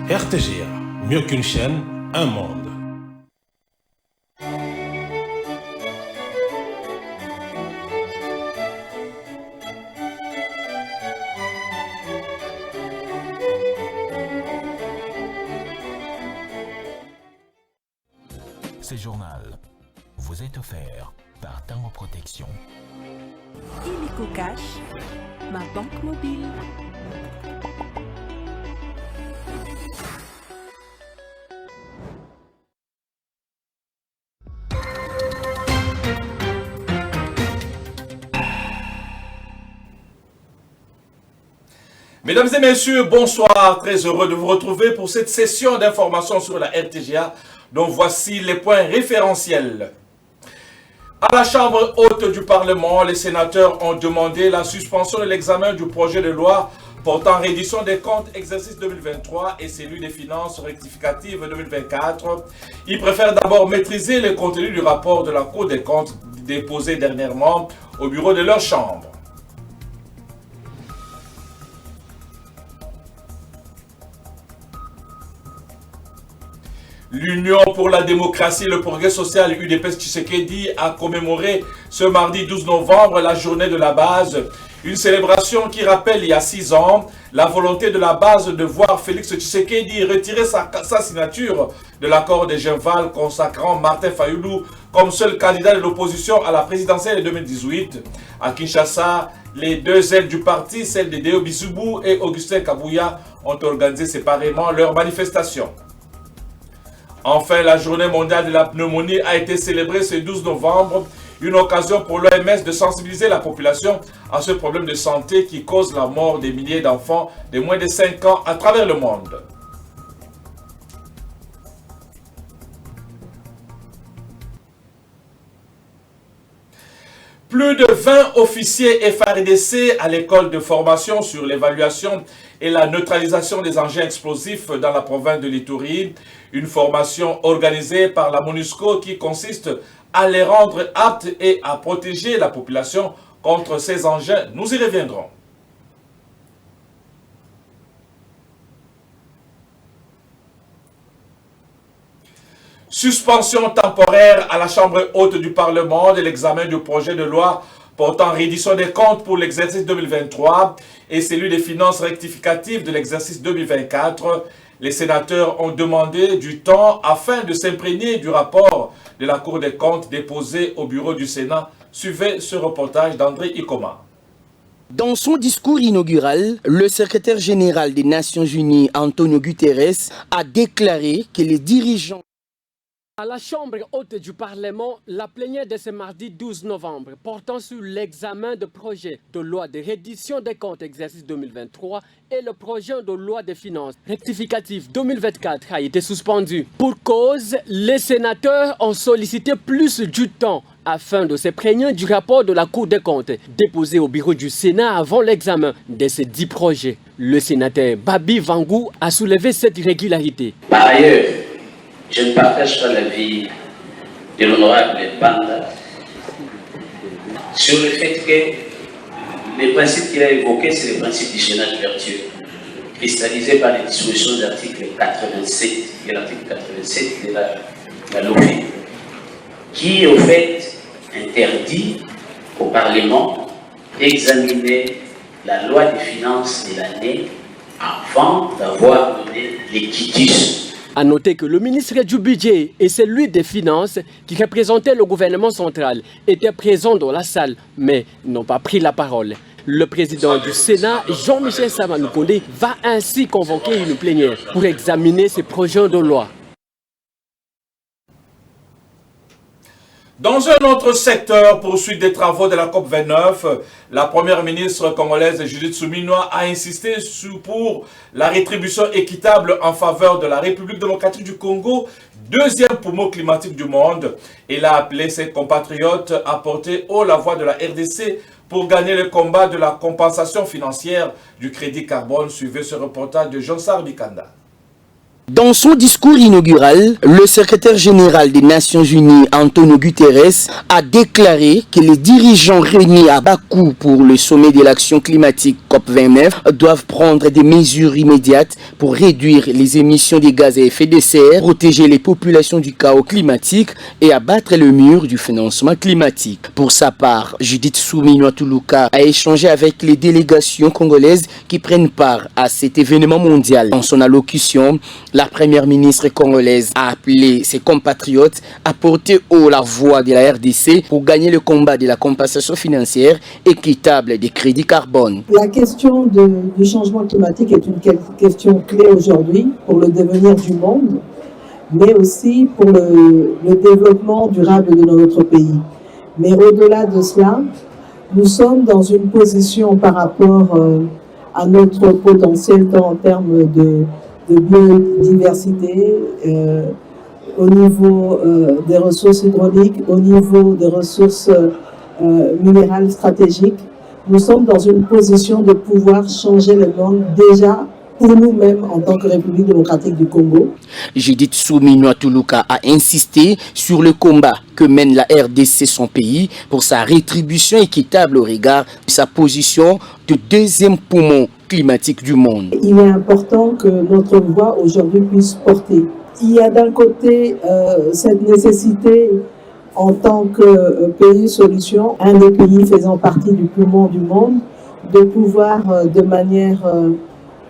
RTGA, mieux qu'une chaîne, un monde. Ce journal vous est offert par Tango Protection. Illico Cash, ma banque mobile. Mesdames et messieurs, bonsoir. Très heureux de vous retrouver pour cette session d'information sur la RTGA, dont voici les points référentiels. À la Chambre haute du Parlement, les sénateurs ont demandé la suspension de l'examen du projet de loi portant reddition des comptes exercice 2023 et celui des finances rectificatives 2024. Ils préfèrent d'abord maîtriser le contenu du rapport de la Cour des comptes déposé dernièrement au bureau de leur chambre. L'Union pour la démocratie et le progrès social UDPS Tshisekedi a commémoré ce mardi 12 novembre la journée de la base, une célébration qui rappelle il y a 6 ans la volonté de la base de voir Félix Tshisekedi retirer sa signature de l'accord de Genval consacrant Martin Fayulu comme seul candidat de l'opposition à la présidentielle de 2018. À Kinshasa, les deux ailes du parti, celles de Deo Bissoubou et Augustin Kabouya, ont organisé séparément leur manifestation. Enfin, la journée mondiale de la pneumonie a été célébrée ce 12 novembre, une occasion pour l'OMS de sensibiliser la population à ce problème de santé qui cause la mort des milliers d'enfants de moins de 5 ans à travers le monde. Plus de 20 officiers FARDC à l'école de formation sur l'évaluation et la neutralisation des engins explosifs dans la province de l'Ituri. Une formation organisée par la MONUSCO qui consiste à les rendre aptes et à protéger la population contre ces engins. Nous y reviendrons. Suspension temporaire à la Chambre haute du Parlement de l'examen du projet de loi portant reddition des comptes pour l'exercice 2023 et celui des finances rectificatives de l'exercice 2024. Les sénateurs ont demandé du temps afin de s'imprégner du rapport de la Cour des comptes déposé au bureau du Sénat. Suivez ce reportage d'André Ikoma. Dans son discours inaugural, le secrétaire général des Nations Unies, Antonio Guterres, a déclaré que les dirigeants à la Chambre haute du Parlement, la plénière de ce mardi 12 novembre portant sur l'examen de projet de loi de reddition des comptes exercice 2023 et le projet de loi des finances rectificatif 2024 a été suspendu. Pour cause, les sénateurs ont sollicité plus du temps afin de s'imprégner du rapport de la Cour des comptes déposé au bureau du Sénat avant l'examen de ces 10 projets. Le sénateur Babi Vangou a soulevé cette irrégularité. Par ailleurs, je ne partage pas l'avis de l'honorable Banda sur le fait que les principes qu'il a évoqués, c'est le principe du chaînage vertueux, cristallisé par les dispositions de l'article 87 et l'article 87 de la LOFI, qui, au fait, interdit au Parlement d'examiner la loi des finances de l'année avant d'avoir donné les quitus. A noter que le ministre du Budget et celui des Finances, qui représentaient le gouvernement central, étaient présents dans la salle, mais n'ont pas pris la parole. Le président du Sénat, Jean-Michel Samaloukonde, va ainsi convoquer une plénière pour examiner ces projets de loi. Dans un autre secteur, poursuite des travaux de la COP29, la première ministre congolaise Judith Suminwa a insisté pour la rétribution équitable en faveur de la République démocratique du Congo, deuxième poumon climatique du monde. Elle a appelé ses compatriotes à porter haut la voix de la RDC pour gagner le combat de la compensation financière du crédit carbone. Suivez ce reportage de Jean-Sar Bikanda. Dans son discours inaugural, le secrétaire général des Nations Unies, Antonio Guterres, a déclaré que les dirigeants réunis à Bakou pour le sommet de l'action climatique COP29 doivent prendre des mesures immédiates pour réduire les émissions de gaz à effet de serre, protéger les populations du chaos climatique et abattre le mur du financement climatique. Pour sa part, Judith Suminwa-Tuluka a échangé avec les délégations congolaises qui prennent part à cet événement mondial. Dans son allocution, la première ministre congolaise a appelé ses compatriotes à porter haut la voix de la RDC pour gagner le combat de la compensation financière équitable des crédits carbone. La question du changement climatique est une question clé aujourd'hui pour le devenir du monde, mais aussi pour le développement durable de notre pays. Mais au-delà de cela, nous sommes dans une position par rapport à notre potentiel tant en termes de biodiversité, au niveau des ressources hydrauliques, au niveau des ressources minérales stratégiques. Nous sommes dans une position de pouvoir changer le monde déjà pour nous-mêmes en tant que République démocratique du Congo. Judith Suminwa-Tuluka a insisté sur le combat que mène la RDC, son pays, pour sa rétribution équitable au regard de sa position de deuxième poumon climatique du monde. Il est important que notre voix aujourd'hui puisse porter. Il y a d'un côté cette nécessité en tant que pays solution, un des pays faisant partie du poumon du monde, de pouvoir de manière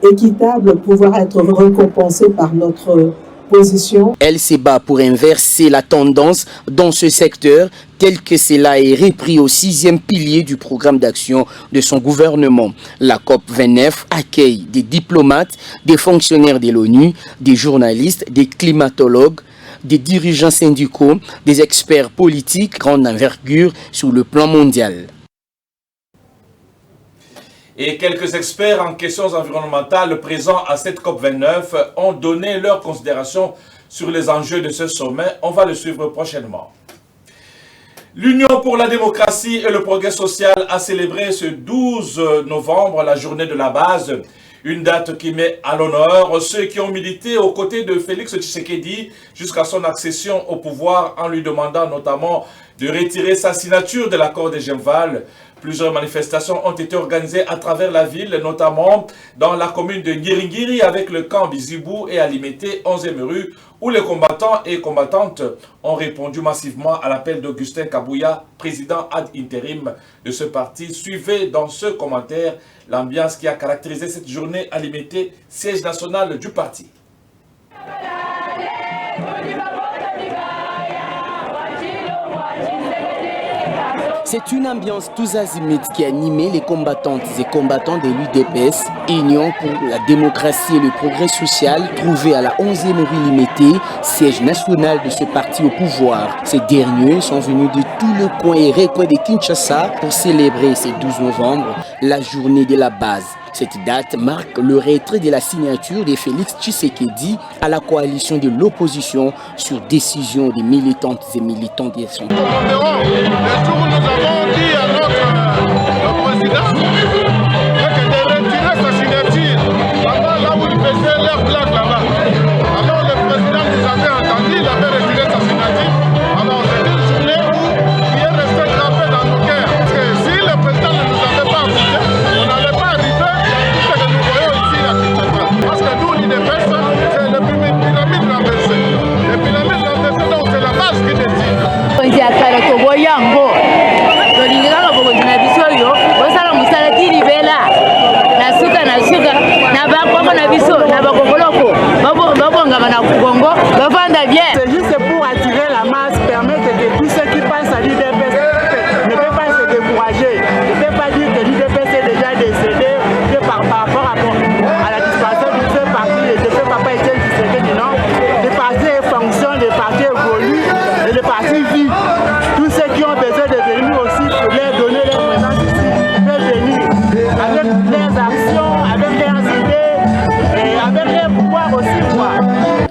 équitable, pouvoir être récompensé par notre position. Elle se bat pour inverser la tendance dans ce secteur, tel que cela est repris au 6e pilier du programme d'action de son gouvernement. La COP29 accueille des diplomates, des fonctionnaires de l'ONU, des journalistes, des climatologues, des dirigeants syndicaux, des experts politiques, grande envergure sur le plan mondial. Et quelques experts en questions environnementales présents à cette COP29 ont donné leurs considérations sur les enjeux de ce sommet. On va le suivre prochainement. L'Union pour la démocratie et le progrès social a célébré ce 12 novembre la journée de la base, une date qui met à l'honneur ceux qui ont milité aux côtés de Félix Tshisekedi jusqu'à son accession au pouvoir en lui demandant notamment de retirer sa signature de l'accord de Genval. Plusieurs manifestations ont été organisées à travers la ville, notamment dans la commune de Ngiringiri avec le camp Bizibou et à Limité, 11e rue, où les combattants et combattantes ont répondu massivement à l'appel d'Augustin Kabouya, président ad interim de ce parti. Suivez dans ce commentaire l'ambiance qui a caractérisé cette journée à Limité, siège national du parti. C'est une ambiance tous azimuts qui a animé les combattantes et combattants de l'UDPS, Union pour la démocratie et le progrès social, trouvée à la 11e rue Limité, siège national de ce parti au pouvoir. Ces derniers sont venus de tout le coin et recoin de Kinshasa pour célébrer ce 12 novembre, la journée de la base. Cette date marque le retrait de la signature de Félix Tshisekedi à la coalition de l'opposition sur décision des militantes et militants de son parti. C'est juste pour attirer la masse, permettre que tous ceux qui passent à l'UDPS ne peuvent pas se décourager. Ne peuvent pas dire que l'UDPS est déjà décédé par rapport à la disparition de ce parti et de ce papa Etienne Tshisekedi. Non, le parti fonctionne, le parti évolue et le parti vit. Tous ceux qui ont besoin de venir aussi pour leur donner leur présence ici peuvent venir avec leurs actions, avec leurs idées et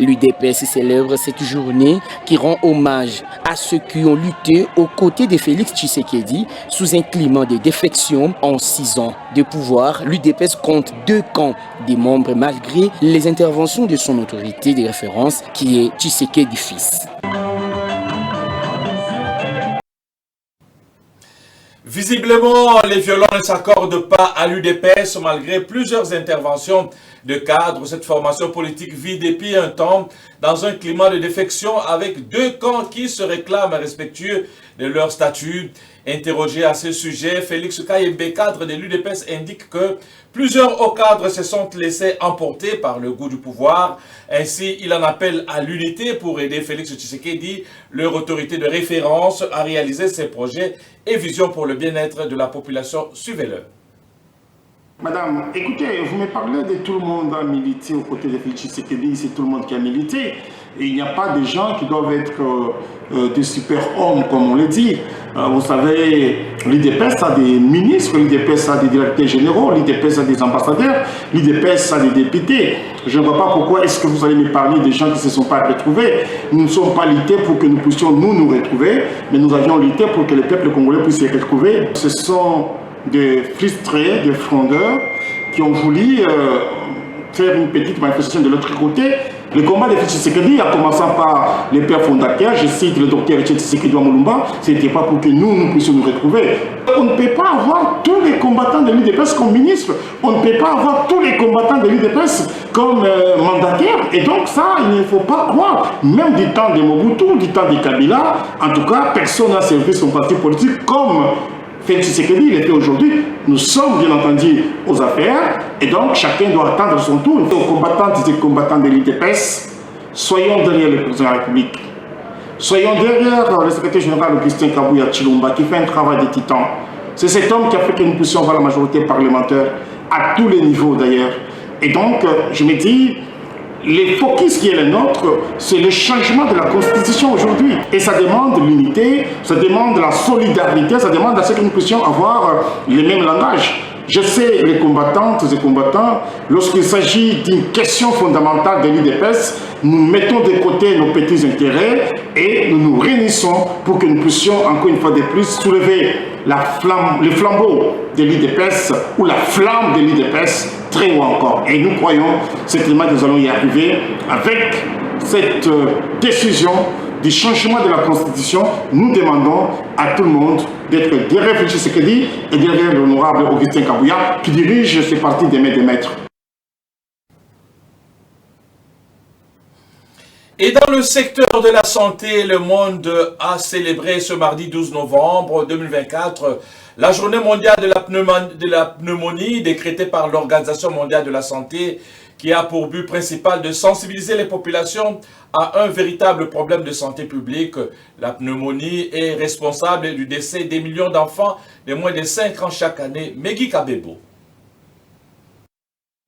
L'UDPS célèbre cette journée qui rend hommage à ceux qui ont lutté aux côtés de Félix Tshisekedi sous un climat de défection. En 6 ans de pouvoir, l'UDPS compte 2 camps des membres malgré les interventions de son autorité de référence qui est Tshisekedi fils. Visiblement, les violents ne s'accordent pas à l'UDPS malgré plusieurs interventions de cadres. Cette formation politique vit depuis un temps dans un climat de défection avec 2 camps qui se réclament respectueux de leur statut. Interrogé à ce sujet, Félix Kayembe, cadre de l'UDPS, indique que plusieurs hauts cadres se sont laissés emporter par le goût du pouvoir. Ainsi, il en appelle à l'unité pour aider Félix Tshisekedi, leur autorité de référence, à réaliser ses projets et visions pour le bien-être de la population. Suivez-le. Madame, écoutez, vous me parlez de tout le monde a milité aux côtés de Félix Tshisekedi, c'est tout le monde qui a milité. Et il n'y a pas de gens qui doivent être des super-hommes, comme on le dit. Vous savez, l'UDPS a des ministres, l'UDPS a des directeurs généraux, l'UDPS a des ambassadeurs, l'UDPS a des députés. Je ne vois pas pourquoi est-ce que vous allez me parler des gens qui ne se sont pas retrouvés. Nous ne sommes pas luttés pour que nous puissions nous retrouver, mais nous avions lutté pour que le peuple congolais puisse se retrouver. Ce sont des frustrés, des frondeurs qui ont voulu faire une petite manifestation de l'autre côté. Le combat de Félix Tshisekedi a commencé par les pères fondateurs, je cite le docteur Etienne Tshisekedi Wamulumba, ce n'était pas pour que nous puissions nous retrouver. On ne peut pas avoir tous les combattants de l'UDPS comme ministres, on ne peut pas avoir tous les combattants de l'UDPS comme mandataires, et donc ça, il ne faut pas croire, même du temps de Mobutu, du temps de Kabila, en tout cas, personne n'a servi son parti politique comme Félix Tshisekedi le fait aujourd'hui. Nous sommes bien entendu aux affaires et donc chacun doit attendre son tour. Aux combattantes et combattants de l'UDPS, soyons derrière le président de la République. Soyons derrière le secrétaire général Augustin Kabouya Tshilomba qui fait un travail de titan. C'est cet homme qui a fait que nous puissions avoir la majorité parlementaire à tous les niveaux d'ailleurs. Et donc, je me dis, le focus qui est le nôtre, c'est le changement de la Constitution aujourd'hui. Et ça demande l'unité, ça demande la solidarité, ça demande à ce que nous puissions avoir le même langage. Je sais, les combattantes et combattants, lorsqu'il s'agit d'une question fondamentale de l'UDPS, nous mettons de côté nos petits intérêts et nous nous réunissons pour que nous puissions, encore une fois de plus, soulever le flambeau de l'UDPS ou la flamme de l'UDPS très haut encore. Et nous croyons certainement que nous allons y arriver avec cette décision du changement de la Constitution. Nous demandons à tout le monde d'être derrière Félix Tshisekedi et derrière l'honorable Augustin Kabouya qui dirige ce parti des maîtres des maîtres. Et dans le secteur de la santé, le monde a célébré ce mardi 12 novembre 2024 la journée mondiale de la pneumonie décrétée par l'Organisation mondiale de la santé qui a pour but principal de sensibiliser les populations à un véritable problème de santé publique. La pneumonie est responsable du décès des millions d'enfants de moins de 5 ans chaque année. Megui Kabebo.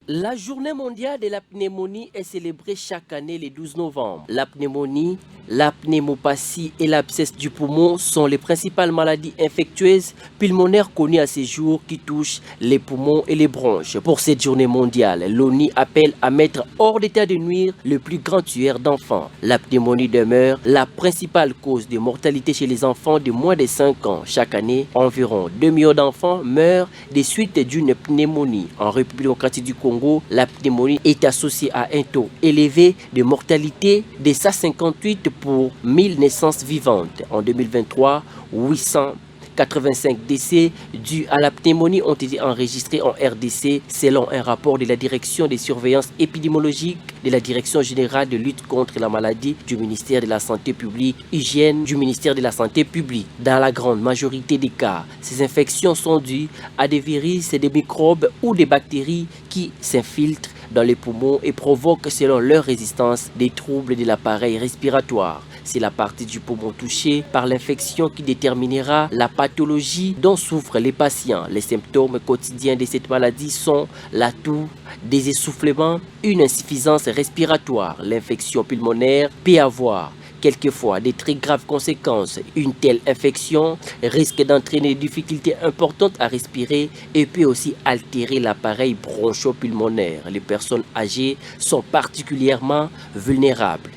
La journée mondiale de la pneumonie est célébrée chaque année le 12 novembre. La pneumonie, la pneumopathie et l'abcès du poumon sont les principales maladies infectieuses pulmonaires connues à ces jours qui touchent les poumons et les bronches. Pour cette journée mondiale, l'ONU appelle à mettre hors d'état de nuire le plus grand tueur d'enfants. La pneumonie demeure la principale cause de mortalité chez les enfants de moins de 5 ans. Chaque année, environ 2 millions d'enfants meurent des suites d'une pneumonie. En République démocratique du Congo, la pneumonie est associée à un taux élevé de mortalité de 158 pour 1000 naissances vivantes. En 2023, 885 décès dus à la pneumonie ont été enregistrés en RDC selon un rapport de la Direction des surveillances épidémiologiques de la Direction générale de lutte contre la maladie du ministère de la Santé publique, hygiène du ministère de la Santé publique. Dans la grande majorité des cas, ces infections sont dues à des virus, des microbes ou des bactéries qui s'infiltrent dans les poumons et provoquent selon leur résistance des troubles de l'appareil respiratoire. C'est la partie du poumon touchée par l'infection qui déterminera la pathologie dont souffrent les patients. Les symptômes quotidiens de cette maladie sont la toux, des essoufflements, une insuffisance respiratoire. L'infection pulmonaire peut avoir quelquefois des très graves conséquences. Une telle infection risque d'entraîner des difficultés importantes à respirer et peut aussi altérer l'appareil bronchopulmonaire. Les personnes âgées sont particulièrement vulnérables.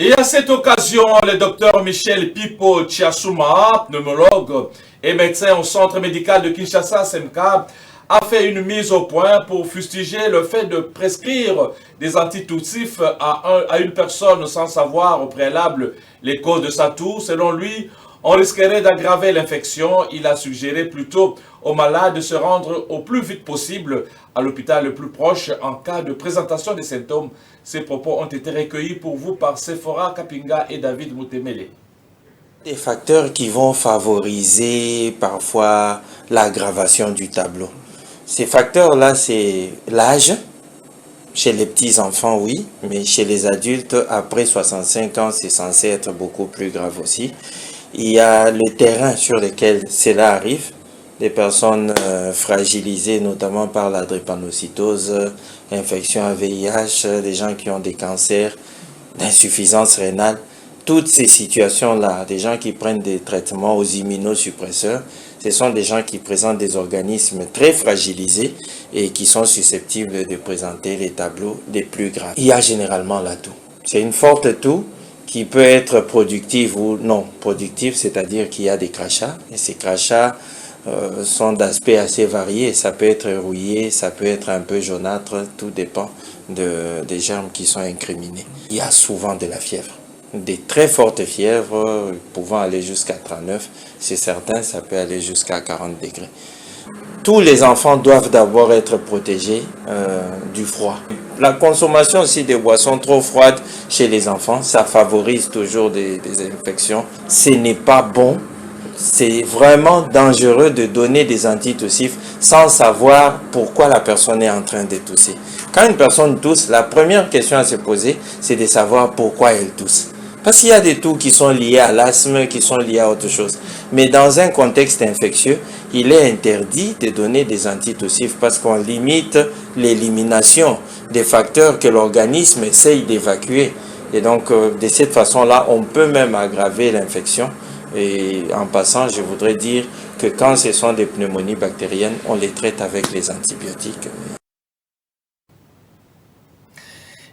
Et à cette occasion, le docteur Michel Pipo Chiasuma, pneumologue et médecin au centre médical de Kinshasa, SMK, a fait une mise au point pour fustiger le fait de prescrire des antitussifs à une personne sans savoir au préalable les causes de sa toux. Selon lui, on risquerait d'aggraver l'infection. Il a suggéré plutôt aux malades de se rendre au plus vite possible à l'hôpital le plus proche en cas de présentation des symptômes. Ces propos ont été recueillis pour vous par Sephora Kapinga et David Moutemele. Des facteurs qui vont favoriser parfois l'aggravation du tableau. Ces facteurs-là, c'est l'âge. Chez les petits-enfants, oui, mais chez les adultes, après 65 ans, c'est censé être beaucoup plus grave aussi. Il y a le terrain sur lequel cela arrive, des personnes fragilisées notamment par la drépanocytose, infection à VIH, des gens qui ont des cancers, d'insuffisance rénale. Toutes ces situations-là, des gens qui prennent des traitements aux immunosuppresseurs, ce sont des gens qui présentent des organismes très fragilisés et qui sont susceptibles de présenter les tableaux les plus graves. Il y a généralement la toux. C'est une forte toux qui peut être productive ou non productive, c'est-à-dire qu'il y a des crachats. Et ces crachats sont d'aspect assez varié. Ça peut être rouillé, ça peut être un peu jaunâtre, tout dépend des germes qui sont incriminés. Il y a souvent de la fièvre. Des très fortes fièvres pouvant aller jusqu'à 39, c'est certain, ça peut aller jusqu'à 40 degrés. Tous les enfants doivent d'abord être protégés du froid. La consommation aussi des boissons trop froides chez les enfants, ça favorise toujours des infections. Ce n'est pas bon, c'est vraiment dangereux de donner des antitussifs sans savoir pourquoi la personne est en train de tousser. Quand une personne tousse, la première question à se poser, c'est de savoir pourquoi elle tousse. Parce qu'il y a des toux qui sont liés à l'asthme, qui sont liés à autre chose. Mais dans un contexte infectieux, il est interdit de donner des antitussifs parce qu'on limite l'élimination des facteurs que l'organisme essaye d'évacuer. Et donc, de cette façon-là, on peut même aggraver l'infection. Et en passant, je voudrais dire que quand ce sont des pneumonies bactériennes, on les traite avec les antibiotiques.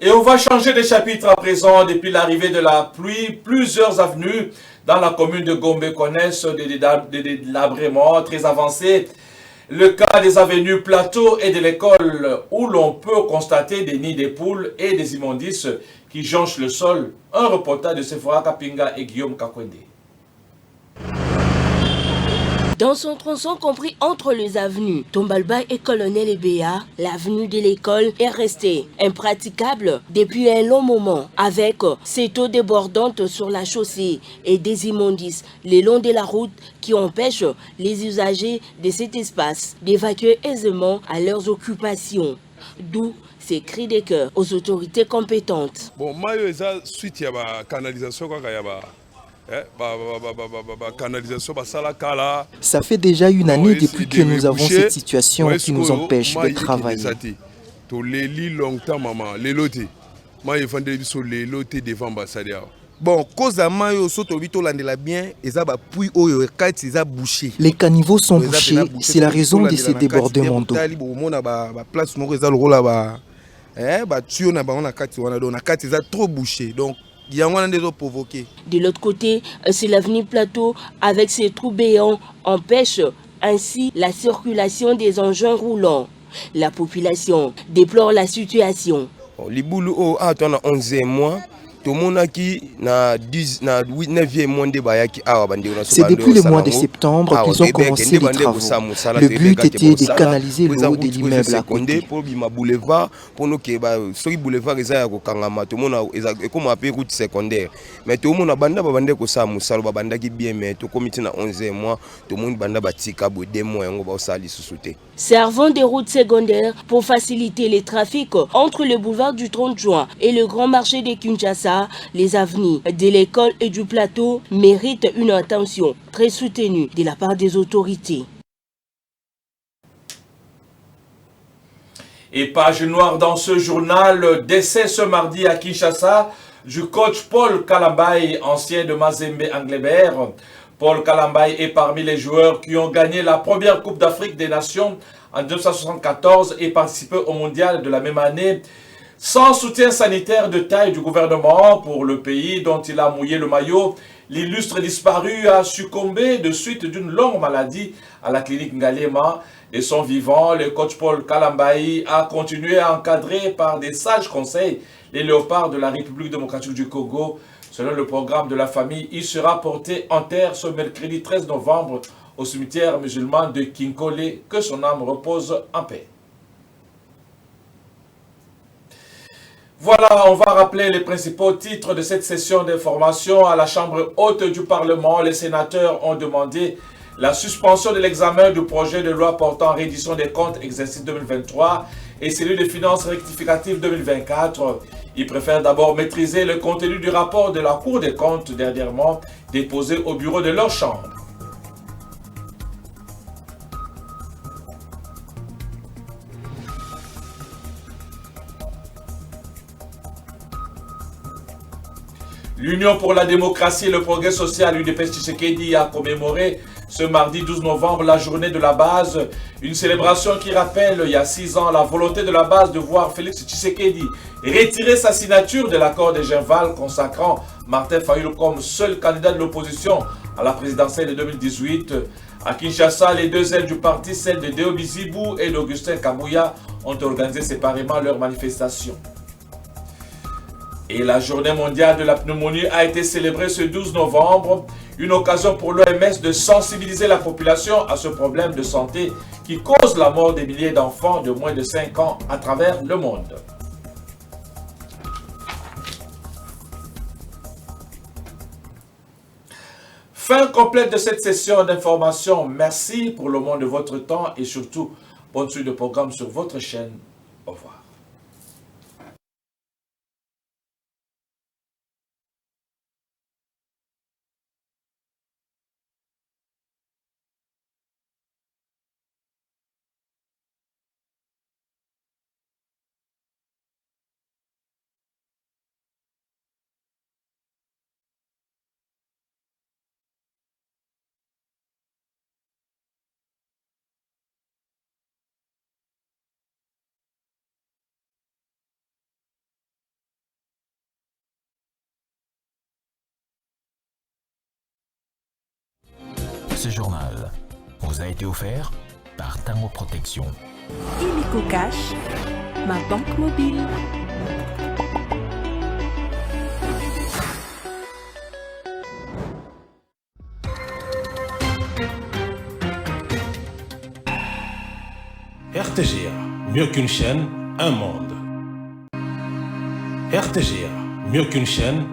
Et on va changer de chapitre à présent. Depuis l'arrivée de la pluie, plusieurs avenues dans la commune de Gombe connaissent des délabrements très avancés. Le cas des avenues Plateau et de l'école où l'on peut constater des nids de poules et des immondices qui jonchent le sol. Un reportage de Sephora Kapinga et Guillaume Kakwende. Dans son tronçon compris entre les avenues Tombalba et Colonel Ebea, l'avenue de l'école est restée impraticable depuis un long moment, avec cette eau débordante sur la chaussée et des immondices le long de la route qui empêchent les usagers de cet espace d'évacuer aisément à leurs occupations. D'où ces cris de cœur aux autorités compétentes. Bon, moi, suite à la canalisation, ça fait déjà une année depuis que nous avons cette situation qui nous empêche de travailler. Bon, les caniveaux sont bouchés, c'est la raison de ces débordements d'eau. De l'autre côté, c'est l'avenue Plateau avec ses trous béants empêche ainsi la circulation des engins roulants. La population déplore la situation. C'est depuis le mois de septembre qu'ils ont commencé les travaux. Le but était de canaliser l'eau de l'immeuble à côté. Servant des routes secondaires pour faciliter les trafics entre le boulevard du 30 juin et le grand marché de Kinshasa, les avenues de l'école et du plateau méritent une attention très soutenue de la part des autorités. Et page noire dans ce journal, décès ce mardi à Kinshasa du coach Paul Kalambay, ancien de Mazembe Anglebert. Paul Kalambay est parmi les joueurs qui ont gagné la première Coupe d'Afrique des Nations en 1974 et participé au mondial de la même année. Sans soutien sanitaire de taille du gouvernement pour le pays dont il a mouillé le maillot, l'illustre disparu a succombé de suite d'une longue maladie à la clinique Ngalema. De son vivant, le coach Paul Kalambay a continué à encadrer par des sages conseils les léopards de la République démocratique du Congo. Selon le programme de la famille, il sera porté en terre ce mercredi 13 novembre au cimetière musulman de Kinkole. Que son âme repose en paix. Voilà, on va rappeler les principaux titres de cette session d'information. À la Chambre haute du Parlement, les sénateurs ont demandé la suspension de l'examen du projet de loi portant reddition des comptes exercice 2023 et celui des finances rectificatives 2024. Ils préfèrent d'abord maîtriser le contenu du rapport de la Cour des comptes dernièrement déposé au bureau de leur chambre. L'Union pour la démocratie et le progrès social, UDPS Tshisekedi, a commémoré ce mardi 12 novembre la journée de la base, une célébration qui rappelle il y a 6 ans la volonté de la base de voir Félix Tshisekedi retirer sa signature de l'accord de Genval consacrant Martin Fayulu comme seul candidat de l'opposition à la présidentielle de 2018. À Kinshasa, les deux ailes du parti, celles de Deo Bizibou et d'Augustin Kamouya, ont organisé séparément leur manifestation. Et la journée mondiale de la pneumonie a été célébrée ce 12 novembre, une occasion pour l'OMS de sensibiliser la population à ce problème de santé qui cause la mort des milliers d'enfants de moins de 5 ans à travers le monde. Fin complète de cette session d'information. Merci pour le moment de votre temps et surtout, bonne suite de programme sur votre chaîne. Au revoir. Ce journal vous a été offert par Tango Protection. Illico Cash, ma banque mobile. RTGA, mieux qu'une chaîne, un monde. RTGA, mieux qu'une chaîne,